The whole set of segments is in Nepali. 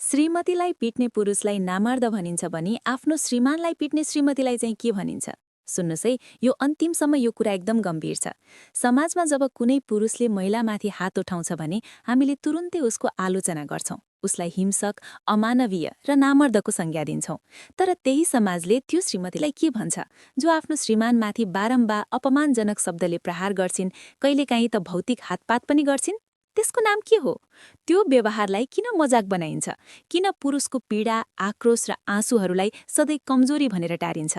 श्रीमतीलाई पिट्ने पुरुषलाई नामर्द भनिन्छ भने आफ्नो श्रीमानलाई पिट्ने श्रीमतीलाई चाहिँ के भनिन्छ? सुन्नुहोस् है, यो अन्तिमसम्म यो कुरा एकदम गम्भीर छ। समाजमा जब कुनै पुरुषले महिलामाथि हात उठाउँछ भने हामीले तुरुन्तै उसको आलोचना गर्छौं, उसलाई हिंसक, अमानवीय र नामर्दको संज्ञा दिन्छौं। तर त्यही समाजले त्यो श्रीमतीलाई के भन्छ जो आफ्नो श्रीमानमाथि बारम्बार अपमानजनक शब्दले प्रहार गर्छिन्, कहिलेकाहीँ त भौतिक हातपात पनि गर्छिन्? त्यसको नाम के हो? त्यो व्यवहारलाई किन मजाक बनाइन्छ? किन पुरुषको पीडा, आक्रोश र आँसुहरूलाई सधैँ कमजोरी भनेर टारिन्छ?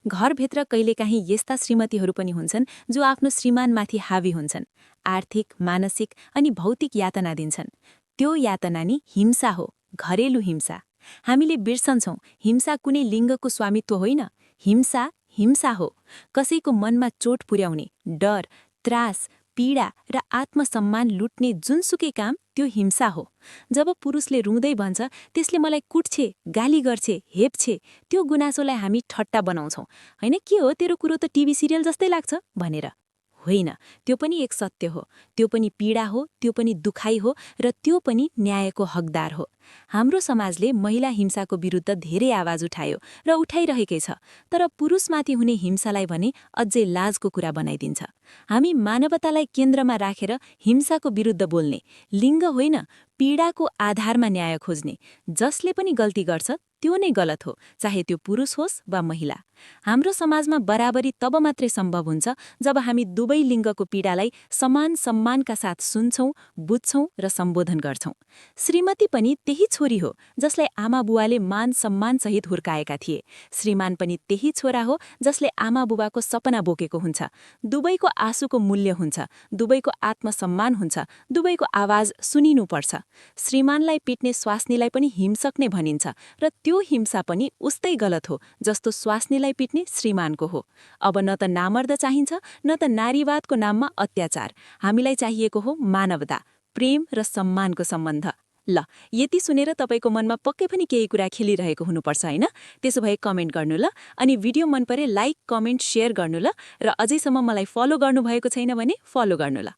घरभित्र कहिलेकाहीँ यस्ता श्रीमतीहरू पनि हुन्छन् जो आफ्नो श्रीमानमाथि हावी हुन्छन्, आर्थिक, मानसिक अनि भौतिक यातना दिन्छन्। त्यो यातना नि हिंसा हो, घरेलु हिंसा। हामीले बिर्सन्छौं, हिंसा कुनै लिङ्गको स्वामित्व होइन, हिंसा हिंसा हो। कसैको मनमा चोट पुर्याउने, डर, त्रास, पीडा र आत्मसम्मान लुट्ने जुनसुकै काम त्यो हिंसा हो। जब पुरुषले रुँदै भन्छ त्यसले मलाई कुट्छे, गाली गर्छे, हेप्छे, त्यो गुनासोलाई हामी ठट्टा बनाउँछौं, हैन के हो तेरो कुरो त टिभी सिरियल जस्तै लाग्छ भनेर। होइन, त्यो पनि एक सत्य हो, त्यो पनि पीडा हो, त्यो पनि दुखाइ हो र त्यो पनि न्यायको हकदार हो। हाम्रो समाजले महिला हिंसाको विरुद्ध धेरै आवाज उठायो र उठाइरहेकै छ, तर पुरुषमाथि हुने हिंसालाई भने अझै लाजको कुरा बनाइदिन्छ। हामी मानवतालाई केन्द्रमा राखेर हिंसाको विरुद्ध बोल्ने, लिङ्ग होइन पीडाको आधारमा न्याय खोज्ने, जसले पनि गल्ती गर्छ त्यो नै गलत हो, चाहे त्यो पुरुष होस् वा महिला। हाम्रो समाजमा बराबरी तब मात्रै सम्भव हुन्छ जब हामी दुवै लिङ्गको पीडालाई समान सम्मानका साथ सुन्छौं, बुझ्छौं र सम्बोधन गर्छौं। श्रीमती पनि त्यही छोरी हो जसलाई आमा बुवाले मान सम्मानसहित हुर्काएका थिए। श्रीमान पनि त्यही छोरा हो जसले आमा बुबाको सपना बोकेको हुन्छ। दुवैको आँसुको मूल्य हुन्छ, दुवैको आत्मसम्मान हुन्छ, दुवैको आवाज सुनिनुपर्छ। श्रीमानलाई पिट्ने स्वास्नीलाई पनि हिंसक नै भनिन्छ र त्यो हिंसा पनि उस्तै गलत हो जस्तो स्वास्नीलाई पिट्ने श्रीमानको हो। अब न त नामर्द चाहिन्छ न त नारीवादको नाममा अत्याचार। हामीलाई चाहिएको हो मानवता, प्रेम र सम्मानको सम्बन्ध। ल, यति सुनेर तपाईको मनमा पक्कै पनि केही कुरा खेलिरहेको हुनुपर्छ हैन? त्यसो भए कमेन्ट गर्नु ल, अनि भिडियो मन परे लाइक, कमेन्ट, शेयर गर्नु ल, र अझैसम्म मलाई फलो गर्नुभएको छैन भने फलो गर्नु ल।